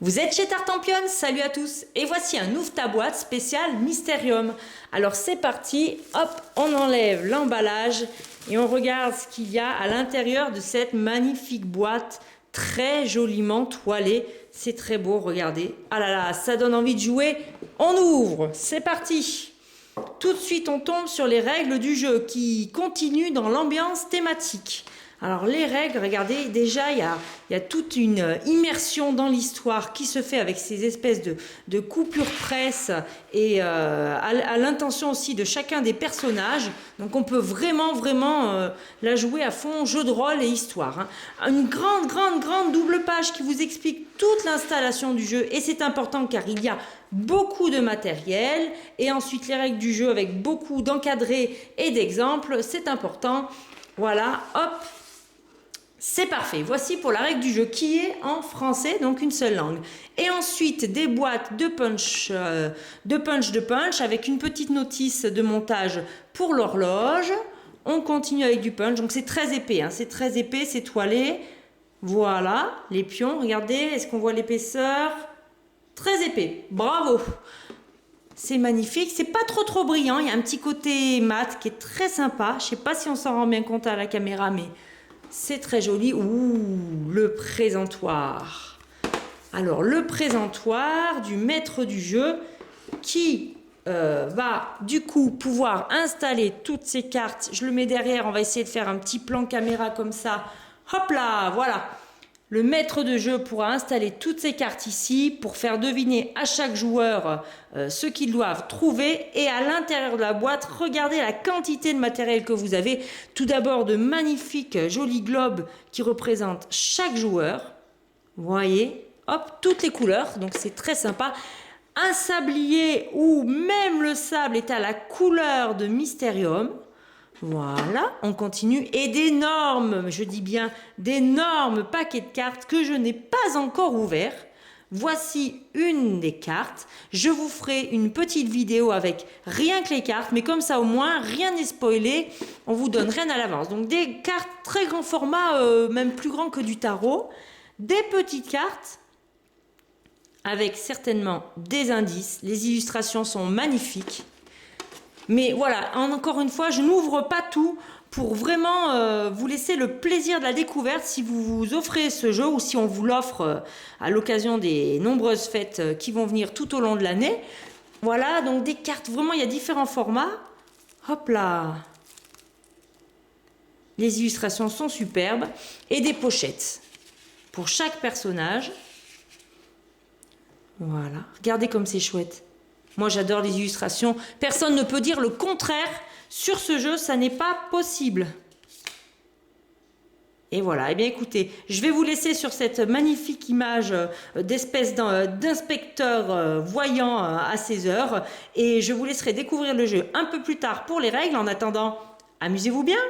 Vous êtes chez Tartampion, salut à tous. Et voici un ouvre ta boîte spécial Mysterium. Alors c'est parti, hop, on enlève l'emballage et on regarde ce qu'il y a à l'intérieur de cette magnifique boîte très joliment toilée. C'est très beau, regardez. Ah là là, ça donne envie de jouer. On ouvre, c'est parti. Tout de suite, on tombe sur les règles du jeu qui continuent dans l'ambiance thématique. Alors les règles, regardez, déjà il y a toute une immersion dans l'histoire qui se fait avec ces espèces de coupures presse et à l'intention aussi de chacun des personnages. Donc on peut vraiment la jouer à fond, jeu de rôle et histoire. Hein. Une grande double page qui vous explique toute l'installation du jeu et c'est important car il y a beaucoup de matériel et ensuite les règles du jeu avec beaucoup d'encadrés et d'exemples, c'est important. Voilà, hop. C'est parfait, voici pour la règle du jeu qui est en français, donc une seule langue. Et ensuite des boîtes de punch avec une petite notice de montage pour l'horloge. On continue avec du punch, donc c'est très épais, hein, c'est toilé. Voilà, les pions, regardez, est-ce qu'on voit l'épaisseur? Très épais, bravo! C'est magnifique, c'est pas trop brillant, il y a un petit côté mat qui est très sympa. Je sais pas si on s'en rend bien compte à la caméra, mais c'est très joli. Ouh, le présentoir. Alors, le présentoir du maître du jeu qui va du coup pouvoir installer toutes ces cartes. Je le mets derrière, on va essayer de faire un petit plan caméra comme ça. Hop là, voilà. Le maître de jeu pourra installer toutes ces cartes ici pour faire deviner à chaque joueur ce qu'ils doivent trouver. Et à l'intérieur de la boîte, regardez la quantité de matériel que vous avez. Tout d'abord, de magnifiques jolis globes qui représentent chaque joueur. Vous voyez, hop, toutes les couleurs, donc c'est très sympa. Un sablier où même le sable est à la couleur de Mysterium. Voilà, on continue. Et d'énormes, je dis bien d'énormes paquets de cartes que je n'ai pas encore ouverts. Voici une des cartes. Je vous ferai une petite vidéo avec rien que les cartes, mais comme ça au moins, rien n'est spoilé. On vous donne rien à l'avance. Donc des cartes très grand format, même plus grand que du tarot. Des petites cartes avec certainement des indices. Les illustrations sont magnifiques. Mais voilà, encore une fois, je n'ouvre pas tout pour vraiment vous laisser le plaisir de la découverte si vous vous offrez ce jeu ou si on vous l'offre à l'occasion des nombreuses fêtes qui vont venir tout au long de l'année. Voilà, donc des cartes, vraiment, il y a différents formats. Hop là! Les illustrations sont superbes. Et des pochettes pour chaque personnage. Voilà, regardez comme c'est chouette. Moi, j'adore les illustrations. Personne ne peut dire le contraire. Sur ce jeu, ça n'est pas possible. Et voilà. Eh bien, écoutez, je vais vous laisser sur cette magnifique image d'espèce d'inspecteur voyant à ses heures. Et je vous laisserai découvrir le jeu un peu plus tard pour les règles. En attendant, amusez-vous bien.